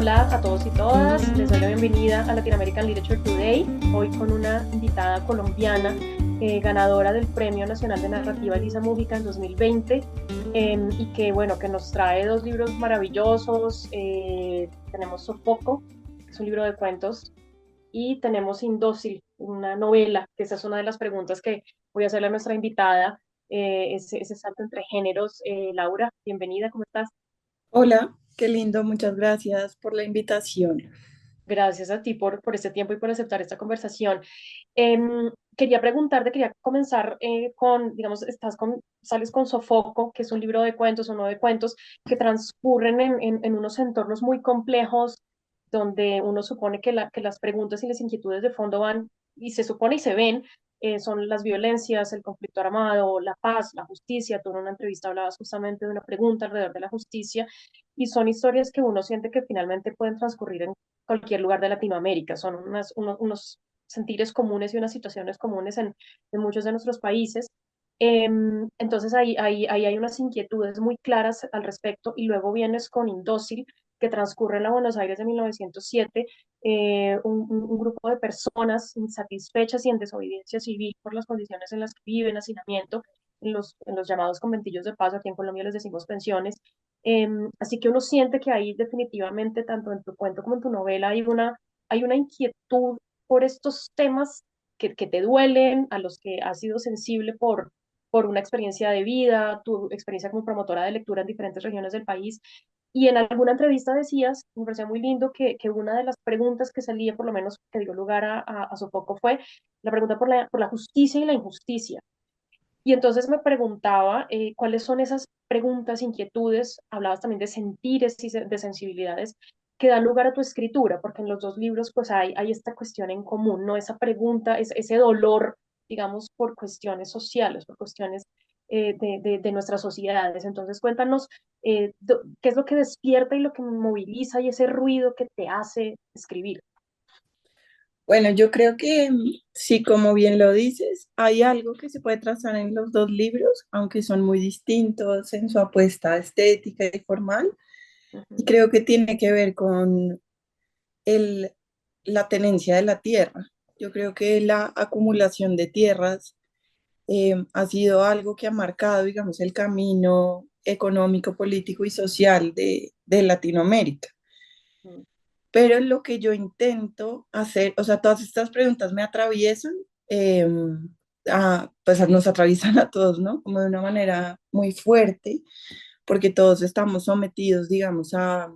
Hola a todos y todas, les doy la bienvenida a Latin American Literature Today, hoy con una invitada colombiana, ganadora del Premio Nacional de Narrativa Elisa Múgica en 2020, y que bueno, que nos trae dos libros maravillosos. Tenemos Sofoco, que es un libro de cuentos, y tenemos Indócil, una novela, que esa es una de las preguntas que voy a hacerle a nuestra invitada, ese salto entre géneros. Laura, bienvenida, ¿cómo estás? Hola, qué lindo, muchas gracias por la invitación. Gracias a ti por este tiempo y por aceptar esta conversación. Quería preguntarte, quería comenzar con, digamos, sales con Sofoco, que es un libro de cuentos, uno de cuentos que transcurren en unos entornos muy complejos, donde uno supone que las preguntas y las inquietudes de fondo van, y se supone y se ven, son las violencias, el conflicto armado, la paz, la justicia. Tú en una entrevista hablabas justamente de una pregunta alrededor de la justicia, y son historias que uno siente que finalmente pueden transcurrir en cualquier lugar de Latinoamérica. Son unos sentires comunes y unas situaciones comunes en muchos de nuestros países. Entonces ahí hay unas inquietudes muy claras al respecto, y luego vienes con Indócil, que transcurre en la Buenos Aires de 1907, un grupo de personas insatisfechas y en desobediencia civil por las condiciones en las que viven, hacinamiento, en los llamados conventillos de paso. Aquí en Colombia les decimos pensiones. Así que uno siente que ahí definitivamente, tanto en tu cuento como en tu novela, hay una inquietud por estos temas que te duelen, a los que has sido sensible por una experiencia de vida, tu experiencia como promotora de lectura en diferentes regiones del país. Y en alguna entrevista decías, me pareció muy lindo, que una de las preguntas que salía, por lo menos que dio lugar a Sofoco, fue la pregunta por la justicia y la injusticia. Y entonces me preguntaba, cuáles son esas preguntas, inquietudes. Hablabas también de sentires y de sensibilidades que dan lugar a tu escritura, porque en los dos libros pues hay esta cuestión en común, ¿no? Esa pregunta, ese dolor, digamos, por cuestiones sociales, por cuestiones de nuestras sociedades. Entonces cuéntanos, qué es lo que despierta y lo que moviliza y ese ruido que te hace escribir. Bueno, yo creo que sí, como bien lo dices, hay algo que se puede trazar en los dos libros, aunque son muy distintos en su apuesta estética y formal, y Ujú, creo que tiene que ver con el, la tenencia de la tierra. Yo creo que la acumulación de tierras ha sido algo que ha marcado, digamos, el camino económico, político y social de Latinoamérica. ujú, Pero lo que yo intento hacer, o sea, todas estas preguntas me atraviesan, eh, pues nos atraviesan a todos, ¿no? Como de una manera muy fuerte, porque todos estamos sometidos, digamos, a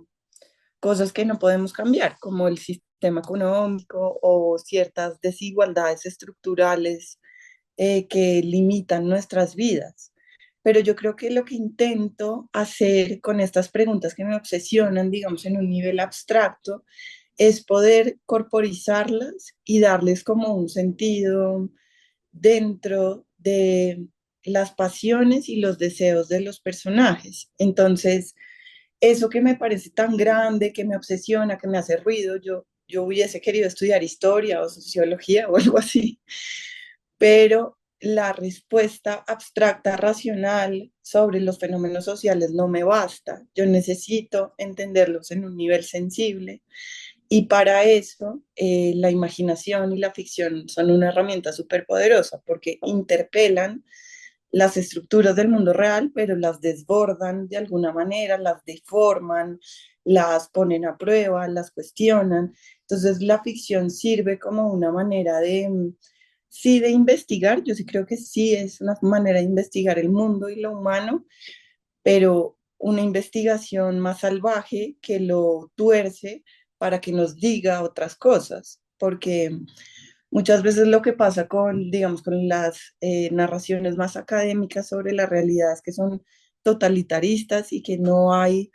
cosas que no podemos cambiar, como el sistema económico o ciertas desigualdades estructurales que limitan nuestras vidas. Pero yo creo que lo que intento hacer con estas preguntas que me obsesionan, digamos, en un nivel abstracto, es poder corporizarlas y darles como un sentido dentro de las pasiones y los deseos de los personajes. Entonces, eso que me parece tan grande, que me obsesiona, que me hace ruido, yo hubiese querido estudiar historia o sociología o algo así, pero la respuesta abstracta, racional sobre los fenómenos sociales no me basta. Yo necesito entenderlos en un nivel sensible y para eso la imaginación y la ficción son una herramienta súper poderosa porque interpelan las estructuras del mundo real, pero las desbordan de alguna manera, las deforman, las ponen a prueba, las cuestionan. Entonces la ficción sirve como una manera de, sí, de investigar. Yo sí creo que sí es una manera de investigar el mundo y lo humano, pero una investigación más salvaje que lo tuerce para que nos diga otras cosas, porque muchas veces lo que pasa con, digamos, con las narraciones más académicas sobre la realidad es que son totalitaristas y que no hay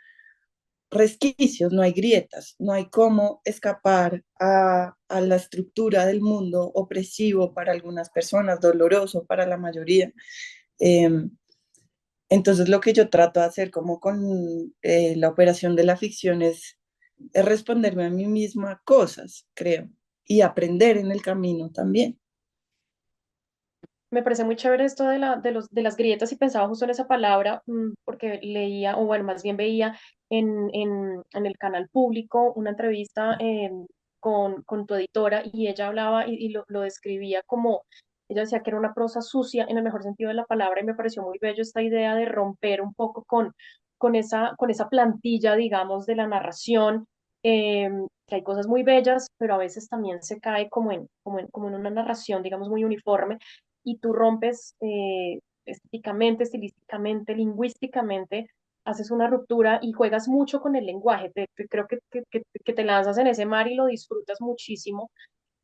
resquicios, no hay grietas, no hay cómo escapar a la estructura del mundo opresivo para algunas personas, doloroso para la mayoría. Eh, entonces lo que yo trato de hacer como con la operación de la ficción es responderme a mí misma cosas, creo, y aprender en el camino también. Me parece muy chévere esto de las grietas, y pensaba justo en esa palabra, porque leía, o bueno, más bien veía en el canal público una entrevista con tu editora y ella hablaba y lo describía como, ella decía que era una prosa sucia en el mejor sentido de la palabra y me pareció muy bello esta idea de romper un poco con esa plantilla, digamos, de la narración, que hay cosas muy bellas, pero a veces también se cae como en una narración, digamos, muy uniforme y tú rompes estéticamente, estilísticamente, lingüísticamente, haces una ruptura y juegas mucho con el lenguaje. Creo que te lanzas en ese mar y lo disfrutas muchísimo.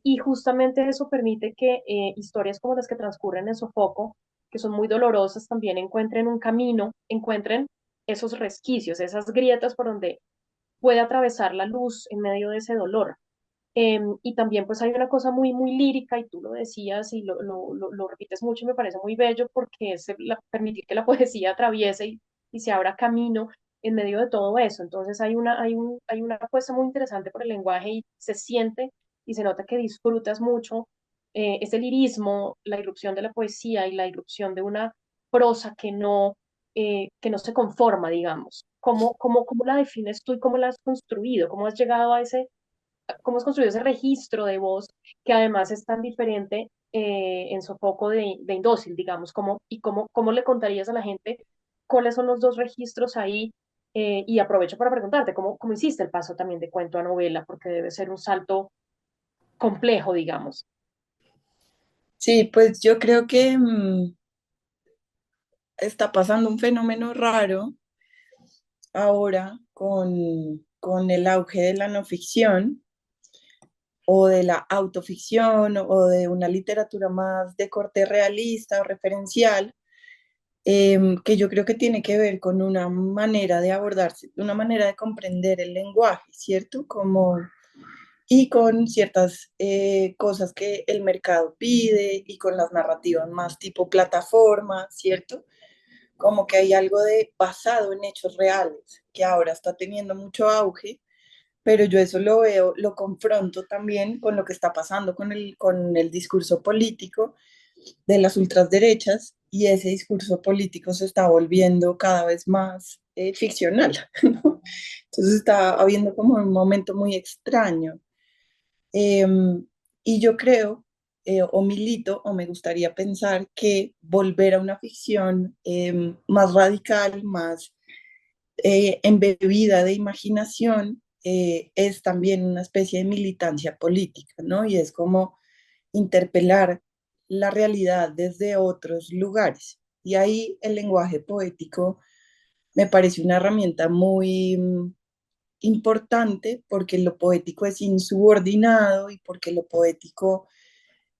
Y justamente eso permite que historias como las que transcurren en Sofoco, que son muy dolorosas, también encuentren un camino, encuentren esos resquicios, esas grietas por donde puede atravesar la luz en medio de ese dolor. Y también pues hay una cosa muy, muy lírica, y tú lo decías y lo repites mucho, y me parece muy bello porque es permitir que la poesía atraviese y se abra camino en medio de todo eso. Entonces hay una apuesta muy interesante por el lenguaje y se siente y se nota que disfrutas mucho ese lirismo, la irrupción de la poesía y la irrupción de una prosa que no se conforma, digamos. ¿Cómo la defines tú y cómo la has construido? ¿Cómo has llegado a ese cómo es construido ese registro de voz que además es tan diferente en Sofoco de Indócil, digamos, cómo le contarías a la gente cuáles son los dos registros ahí? Y aprovecho para preguntarte, ¿cómo hiciste el paso también de cuento a novela? Porque debe ser un salto complejo, digamos. Sí, pues yo creo que está pasando un fenómeno raro ahora con el auge de la no ficción o de la autoficción o de una literatura más de corte realista o referencial, que yo creo que tiene que ver con una manera de abordarse, una manera de comprender el lenguaje, ¿cierto? Como, y con ciertas cosas que el mercado pide y con las narrativas más tipo plataforma, ¿cierto? Como que hay algo de basado en hechos reales que ahora está teniendo mucho auge, pero yo eso lo veo, lo confronto también con lo que está pasando con el discurso político de las ultraderechas y ese discurso político se está volviendo cada vez más ficcional, ¿no? Entonces está habiendo como un momento muy extraño. Eh, y yo creo, o milito, o me gustaría pensar que volver a una ficción más radical, más embebida de imaginación, es también una especie de militancia política, ¿no? Y es como interpelar la realidad desde otros lugares. Y ahí el lenguaje poético me parece una herramienta muy importante porque lo poético es insubordinado y porque lo poético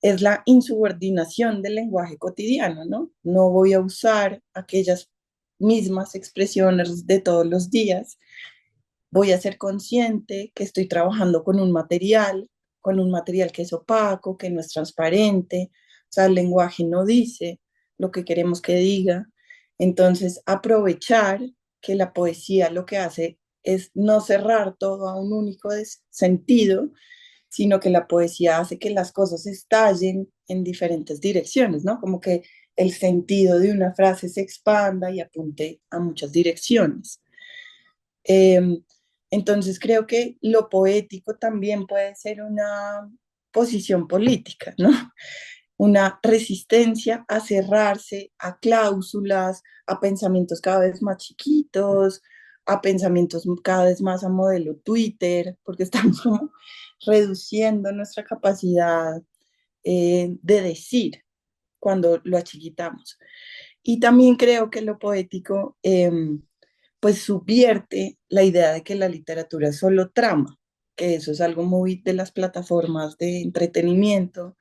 es la insubordinación del lenguaje cotidiano, ¿no? No voy a usar aquellas mismas expresiones de todos los días, voy a ser consciente que estoy trabajando con un material que es opaco, que no es transparente, o sea, el lenguaje no dice lo que queremos que diga. Entonces, aprovechar que la poesía lo que hace es no cerrar todo a un único sentido, sino que la poesía hace que las cosas estallen en diferentes direcciones, ¿no? Como que el sentido de una frase se expanda y apunte a muchas direcciones. Eh, entonces creo que lo poético también puede ser una posición política, ¿no? Una resistencia a cerrarse a cláusulas, a pensamientos cada vez más chiquitos, a pensamientos cada vez más a modelo Twitter, porque estamos como reduciendo nuestra capacidad de decir cuando lo achiquitamos. Y también creo que lo poético pues subvierte la idea de que la literatura es solo trama, que eso es algo muy de las plataformas de entretenimiento.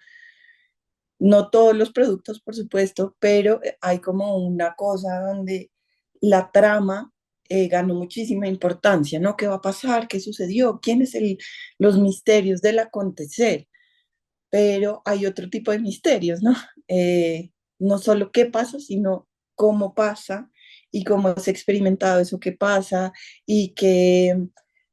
No todos los productos, por supuesto, pero hay como una cosa donde la trama ganó muchísima importancia, ¿no? ¿Qué va a pasar? ¿Qué sucedió? ¿Quién es los misterios del acontecer? Pero hay otro tipo de misterios, ¿no? No solo qué pasa, sino cómo pasa y cómo has experimentado eso que pasa y qué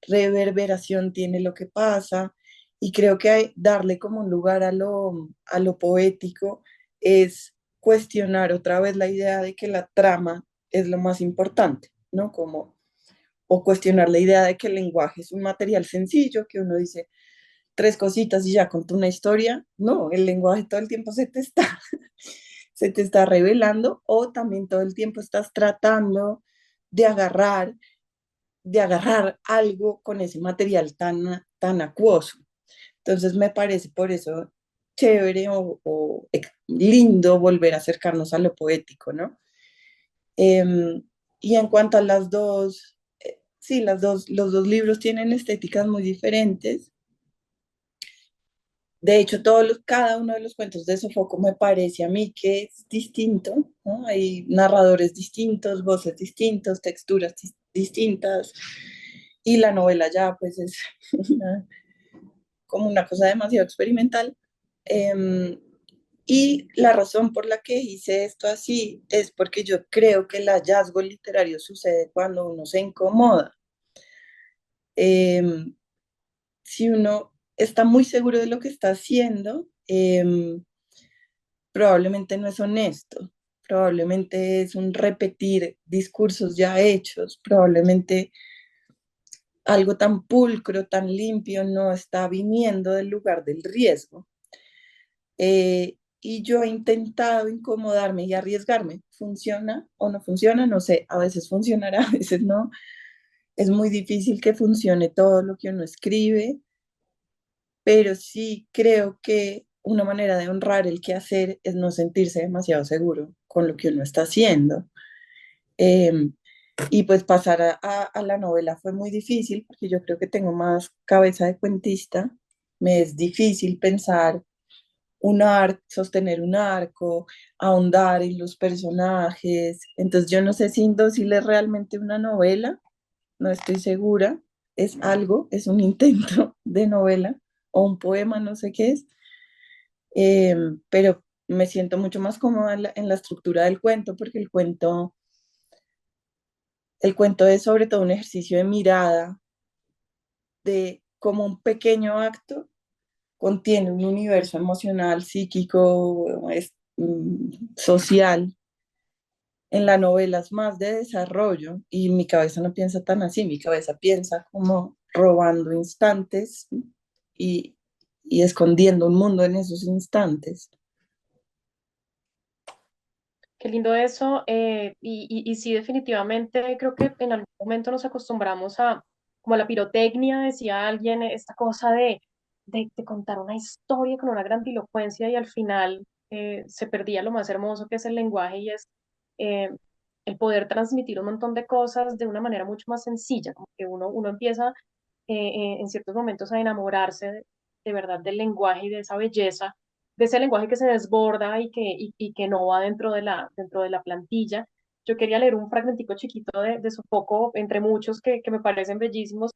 reverberación tiene lo que pasa. Y creo que darle como un lugar a lo poético es cuestionar otra vez la idea de que la trama es lo más importante, ¿no? Como, o cuestionar la idea de que el lenguaje es un material sencillo, que uno dice tres cositas y ya contó una historia. No, el lenguaje todo el tiempo se te está revelando, o también todo el tiempo estás tratando de agarrar, de agarrar algo con ese material tan acuoso. Entonces me parece por eso chévere o lindo volver a acercarnos a lo poético, ¿no? Y en cuanto a las dos, sí, los dos libros tienen estéticas muy diferentes. De hecho, cada uno de los cuentos de Sofoco me parece a mí que es distinto, ¿no? Hay narradores distintos, voces distintos, texturas distintas, y la novela ya pues es como una cosa demasiado experimental. Em, y la razón por la que hice esto así es porque yo creo que el hallazgo literario sucede cuando uno se incomoda. Em, si uno está muy seguro de lo que está haciendo, probablemente no es honesto, probablemente es un repetir discursos ya hechos, probablemente algo tan pulcro, tan limpio, no está viniendo del lugar del riesgo. Y yo he intentado incomodarme y arriesgarme. ¿Funciona o no funciona? No sé, a veces funcionará, a veces no. Es muy difícil que funcione todo lo que uno escribe, pero sí creo que una manera de honrar el quehacer es no sentirse demasiado seguro con lo que uno está haciendo. Eh, y pues pasar a la novela fue muy difícil porque yo creo que tengo más cabeza de cuentista. Me es difícil pensar sostener un arco, ahondar en los personajes. Entonces yo no sé si Indócil es realmente una novela, no estoy segura. Es algo, es un intento de novela o un poema, no sé qué es. Pero me siento mucho más cómoda en la estructura del cuento porque el cuento es sobre todo un ejercicio de mirada, de cómo un pequeño acto contiene un universo emocional, psíquico, social. En la novela es más de desarrollo y mi cabeza no piensa tan así, mi cabeza piensa como robando instantes y, y escondiendo un mundo en esos instantes. Qué lindo eso. Y sí, definitivamente creo que en algún momento nos acostumbramos a, como a la pirotecnia, decía alguien, esta cosa de contar una historia con una grandilocuencia y al final se perdía lo más hermoso que es el lenguaje y es eh, el poder transmitir un montón de cosas de una manera mucho más sencilla, como que uno empieza en ciertos momentos a enamorarse de verdad del lenguaje y de esa belleza de ese lenguaje que se desborda y que no va dentro de la plantilla. Yo quería leer un fragmentico chiquito de Sofoco, entre muchos que me parecen bellísimos.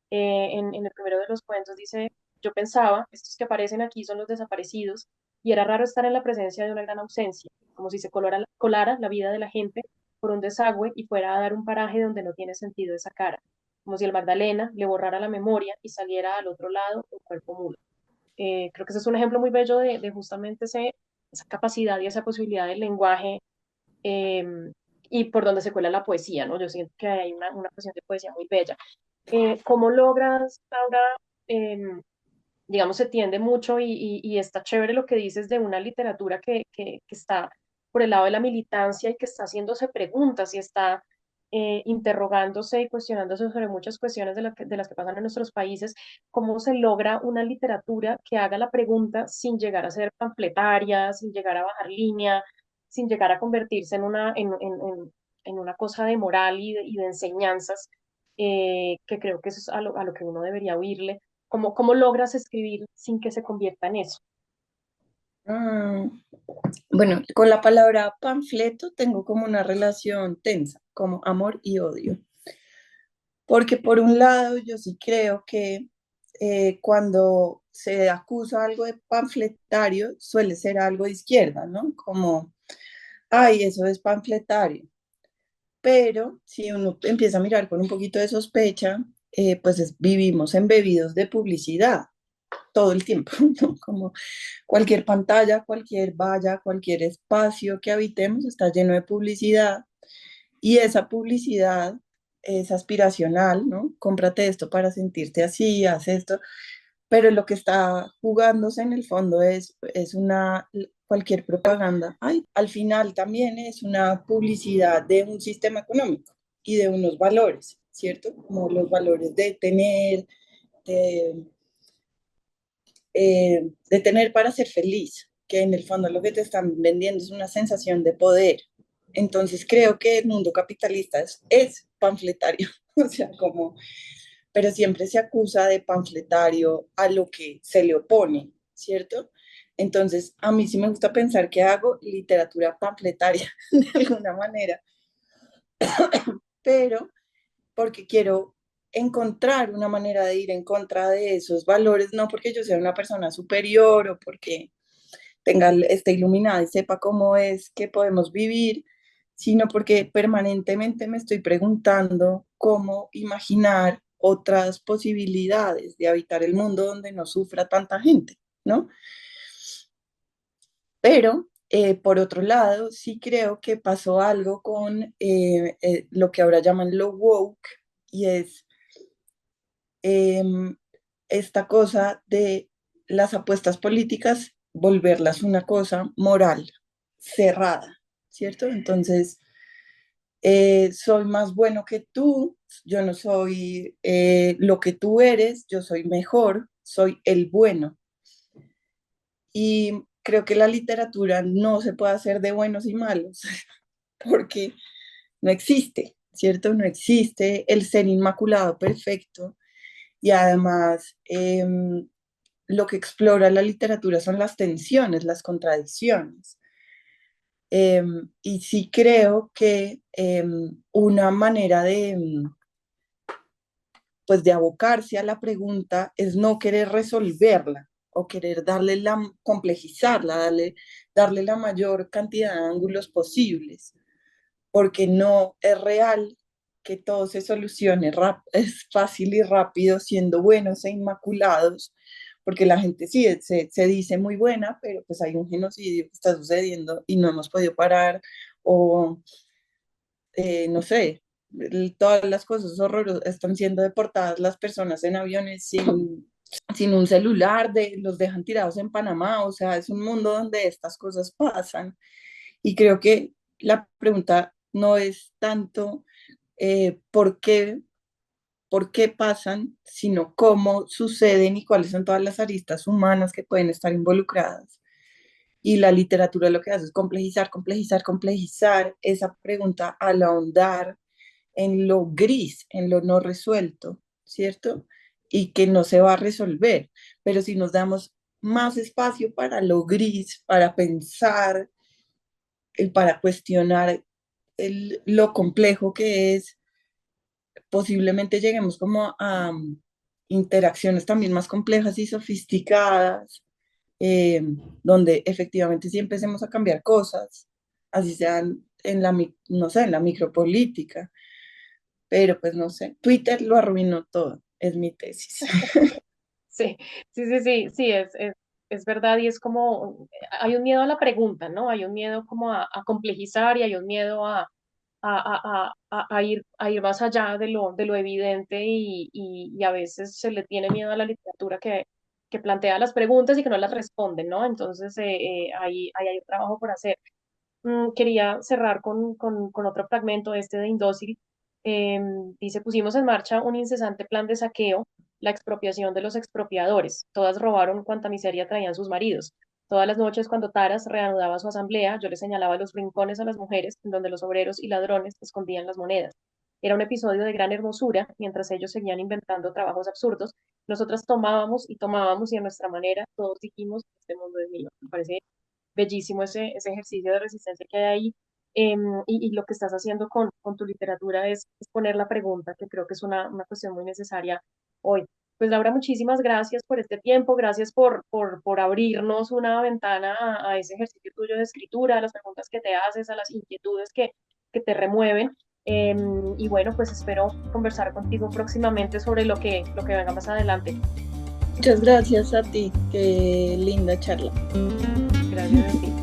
En el primero de los cuentos dice, yo pensaba, estos que aparecen aquí son los desaparecidos, y era raro estar en la presencia de una gran ausencia, como si se colara la vida de la gente por un desagüe y fuera a dar un paraje donde no tiene sentido esa cara, como si el Magdalena le borrara la memoria y saliera al otro lado un cuerpo mudo. Creo que ese es un ejemplo muy bello de justamente esa capacidad y esa posibilidad del lenguaje eh, y por donde se cuela la poesía, ¿no? Yo siento que hay una cuestión de poesía muy bella. ¿Cómo logras, Laura, eh, digamos, se tiende mucho y está chévere lo que dices de una literatura que está por el lado de la militancia y que está haciéndose preguntas y está interrogándose y cuestionándose sobre muchas cuestiones de las que pasan en nuestros países, cómo se logra una literatura que haga la pregunta sin llegar a ser panfletaria, sin llegar a bajar línea, sin llegar a convertirse en una cosa de moral y de enseñanzas, que creo que eso es a lo que uno debería oírle. ¿Cómo logras escribir sin que se convierta en eso? Mm, bueno, con la palabra panfleto tengo como una relación tensa, como amor y odio. Porque por un lado yo sí creo que cuando se acusa algo de panfletario suele ser algo de izquierda, ¿no? Como, ay, eso es panfletario. Pero si uno empieza a mirar con un poquito de sospecha, pues vivimos embebidos de publicidad todo el tiempo, ¿no? Como cualquier pantalla, cualquier valla, cualquier espacio que habitemos está lleno de publicidad Y esa publicidad es aspiracional, ¿no? Cómprate esto para sentirte así, haz esto, pero lo que está jugándose en el fondo es una, cualquier propaganda. Ay, al final también es una publicidad de un sistema económico y de unos valores, ¿cierto? Como los valores de, de tener para ser feliz, que en el fondo lo que te están vendiendo es una sensación de poder. Entonces creo que el mundo capitalista es panfletario, o sea, como, pero siempre se acusa de panfletario a lo que se le opone, ¿cierto? Entonces, a mí sí me gusta pensar que hago literatura panfletaria de alguna manera, pero porque quiero encontrar una manera de ir en contra de esos valores, no porque yo sea una persona superior o porque esté iluminada y sepa cómo es que podemos vivir, sino porque permanentemente me estoy preguntando cómo imaginar otras posibilidades de habitar el mundo donde no sufra tanta gente, ¿no? Pero, por otro lado, sí creo que pasó algo con lo que ahora llaman lo woke, y es em, esta cosa de las apuestas políticas, volverlas una cosa moral, cerrada, ¿cierto? Entonces, soy más bueno que tú, yo no soy lo que tú eres, yo soy mejor, soy el bueno. Y creo que la literatura no se puede hacer de buenos y malos, porque no existe, ¿cierto? No existe el ser inmaculado perfecto. Y además, lo que explora la literatura son las tensiones, las contradicciones. Y sí creo que una manera pues de abocarse a la pregunta es no querer resolverla o querer complejizarla, darle la mayor cantidad de ángulos posibles, porque no es real que todo se solucione es fácil y rápido siendo buenos e inmaculados, porque la gente sí se dice muy buena, pero pues hay un genocidio que está sucediendo y no hemos podido parar, o no sé, todas las cosas horrorosas, están siendo deportadas las personas en aviones sin un celular, los dejan tirados en Panamá, o sea, es un mundo donde estas cosas pasan. Y creo que la pregunta no es tanto por qué pasan, sino cómo suceden y cuáles son todas las aristas humanas que pueden estar involucradas. Y la literatura lo que hace es complejizar, complejizar, complejizar esa pregunta al ahondar en lo gris, en lo no resuelto, ¿cierto? Y que no se va a resolver. Pero si nos damos más espacio para lo gris, para pensar, para cuestionar lo complejo que es, posiblemente lleguemos como a interacciones también más complejas y sofisticadas, eh, donde efectivamente sí empecemos a cambiar cosas, así sean no sé, en la micropolítica, pero pues no sé, Twitter lo arruinó todo, es mi tesis. Sí, sí, sí, sí, sí, es verdad y es como, hay un miedo a la pregunta, ¿no? Hay un miedo como a complejizar y hay un miedo a ir más allá de lo evidente y a veces se le tiene miedo a la literatura que plantea las preguntas y que no las responde, ¿no? Entonces ahí hay un trabajo por hacer. Quería cerrar con otro fragmento, este de Indócil. Dice, pusimos en marcha un incesante plan de saqueo, la expropiación de los expropiadores. Todas robaron cuanta miseria traían sus maridos. Todas las noches, cuando Taras reanudaba su asamblea, yo le señalaba los rincones a las mujeres en donde los obreros y ladrones escondían las monedas. Era un episodio de gran hermosura, mientras ellos seguían inventando trabajos absurdos. Nosotras tomábamos y a nuestra manera todos dijimos, este mundo es mío. Me parece bellísimo ese ejercicio de resistencia que hay ahí. Y lo que estás haciendo con tu literatura es poner la pregunta, que creo que es una cuestión muy necesaria hoy. Pues Laura, muchísimas gracias por este tiempo, gracias por abrirnos una ventana a ese ejercicio tuyo de escritura, a las preguntas que te haces, a las inquietudes que te remueven. Y bueno, pues espero conversar contigo próximamente sobre lo que venga más adelante. Muchas gracias a ti, qué linda charla. Gracias a ti.